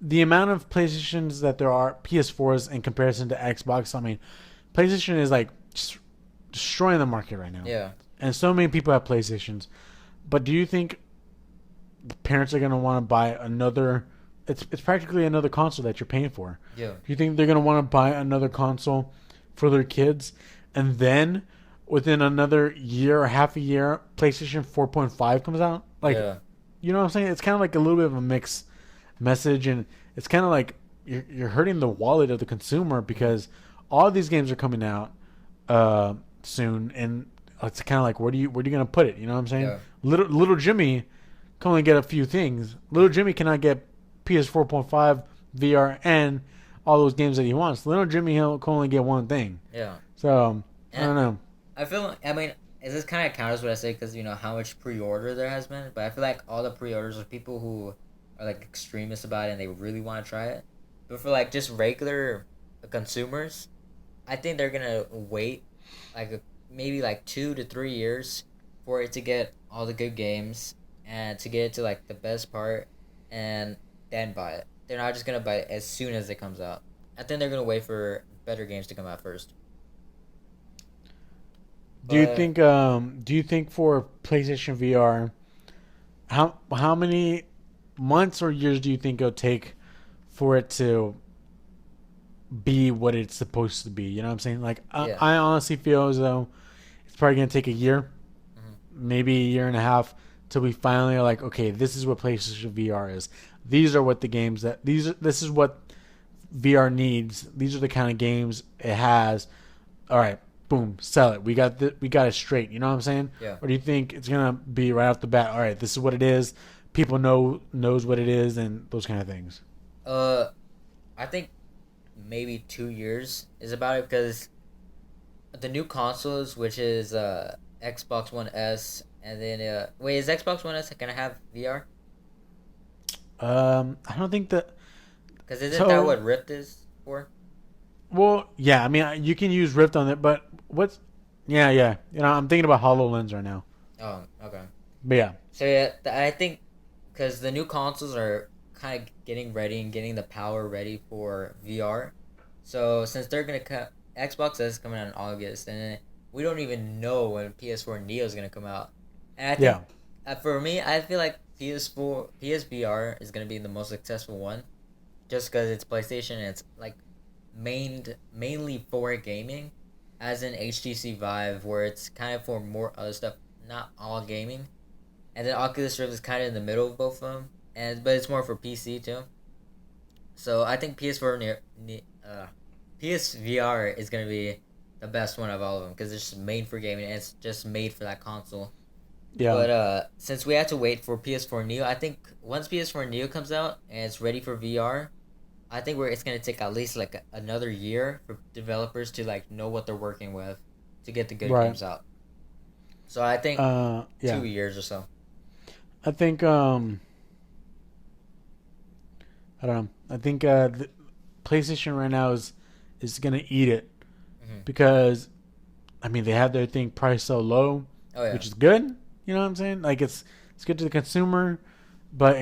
A: The amount of PlayStations that there are, PS4s in comparison to Xbox, I mean, PlayStation is like just destroying the market right now.
B: yeah,
A: And so many people have PlayStations. But do you think parents are going to want to buy another? It's practically another console that you're paying for.
B: yeah.
A: Do you think they're going to want to buy another console for their kids, and then within another year or half a year, PlayStation 4.5 comes out? Like,
B: Yeah.
A: you know what I'm saying? It's kind of like a little bit of a mixed message, and it's kind of like you're hurting the wallet of the consumer because all of these games are coming out soon, and it's kind of like where are you gonna put it? You know what I'm saying?
B: Yeah.
A: Little Jimmy can only get a few things. Little Jimmy cannot get PS 4.5 VR and all those games that he wants. Little Jimmy can only get one thing.
B: Yeah.
A: So I
B: And
A: don't know.
B: I feel like, I mean, this kind of counters what I say because how much pre-order there has been, but I feel like all the pre-orders are people who are like extremists about it and they really want to try it. But for like just regular consumers, I think they're gonna wait like maybe like 2 to 3 years for it to get all the good games and to get it to like the best part and then buy it. They're not just gonna buy it as soon as it comes out. I think they're gonna wait for better games to come out first. But
A: Do you think for PlayStation VR, how many months or years do you think it'll take for it to be what it's supposed to be? You know what I'm saying? Like
B: yeah.
A: I honestly feel as though it's probably gonna take a year,
B: Hmm.
A: maybe a year and a half, till we finally are like, okay, this is what PlayStation VR is. These are what the games that this is what VR needs. These are the kind of games it has. All right, boom, sell it. We got it straight. You know what I'm saying?
B: Yeah.
A: Or do you think it's gonna be right off the bat? All right, this is what it is. People knows what it is and those kind of things.
B: Uh, I think maybe 2 years is about it because the new consoles, which is Xbox One S, and then wait, is Xbox One S gonna have VR?
A: I don't think that.
B: Because isn't that
A: So
B: what Rift is for?
A: well, yeah. I mean, you can use Rift on it, but what's yeah, yeah. You know, I'm thinking about Hololens right now.
B: Oh, okay.
A: But yeah,
B: So yeah, I think because the new consoles are kind of getting ready and getting the power ready for VR. So since they're gonna cut Xbox is coming out in August, and then we don't even know when PS4 Neo is gonna come out. And I think
A: yeah,
B: for me, I feel like PSVR is gonna be the most successful one, just because it's PlayStation and it's like mainly for gaming, as in HTC Vive, where it's kind of for more other stuff, not all gaming. And then Oculus Rift is kind of in the middle of both of them, but it's more for PC too. So I think PSVR is gonna be the best one of all of them because it's just made for gaming and it's just made for that console.
A: yeah,
B: But since we had to wait for PS4 Neo, I think once PS4 Neo comes out and it's ready for VR, I think it's gonna take at least like another year for developers to like know what they're working with to get the good
A: right.
B: games out. So I think
A: Yeah.
B: 2 years or so.
A: I think I don't know. I think the PlayStation right now is gonna eat it
B: Hmm.
A: because I mean they have their thing priced so low,
B: Oh yeah,
A: which is good. You know what I'm saying? Like it's good to the consumer, but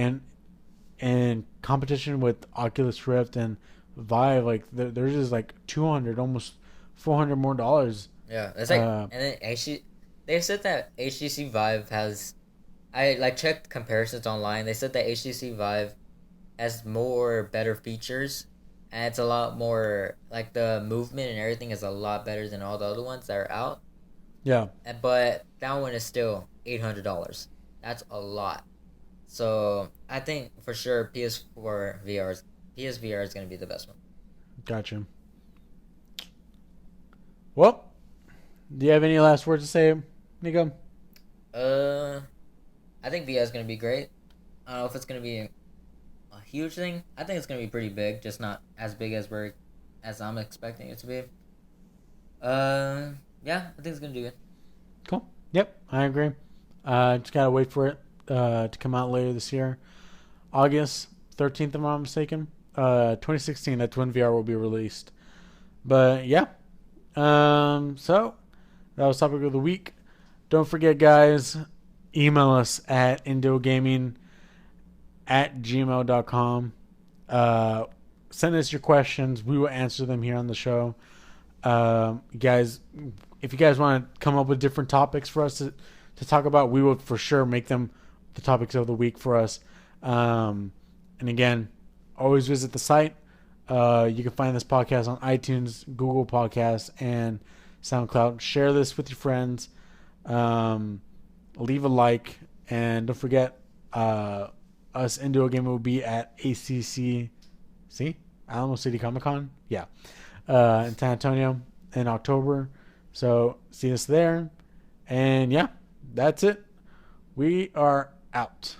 A: in competition with Oculus Rift and Vive, like there's just like 200, almost 400 more dollars.
B: yeah. It's like,
A: Uh,
B: and then HC, they said that HTC Vive has. I like checked comparisons online. They said that HTC Vive has more better features, and it's a lot more like the movement and everything is a lot better than all the other ones that are out.
A: yeah,
B: But that one is still $800. That's a lot. So I think for sure PS4 VR's PSVR is gonna be the best one.
A: gotcha. Well, do you have any last words to say, Nico?
B: Uh, I think VR is gonna be great. I don't know if it's gonna be a huge thing. I think it's gonna be pretty big, just not as big as I'm expecting it to be. Uh, yeah, I think it's gonna do good.
A: Cool. Yep, I agree. Just gotta wait for it to come out later this year, August 13th, if I'm not mistaken. 2016. That's when VR will be released. But yeah. So that was topic of the week. Don't forget, guys. Email us at indiogaming@gmail.com. Uh, Send us your questions. We will answer them here on the show. Guys, if you guys want to come up with different topics for us to talk about, we will for sure make them the topics of the week for us. And again, always visit the site. You can find this podcast on iTunes, Google Podcasts, and SoundCloud. Share this with your friends. Leave a like, and don't forget, us Indoor Game will be at ACC. See, Alamo City Comic Con. Yeah, in San Antonio in October. So see us there. And yeah, that's it. We are out.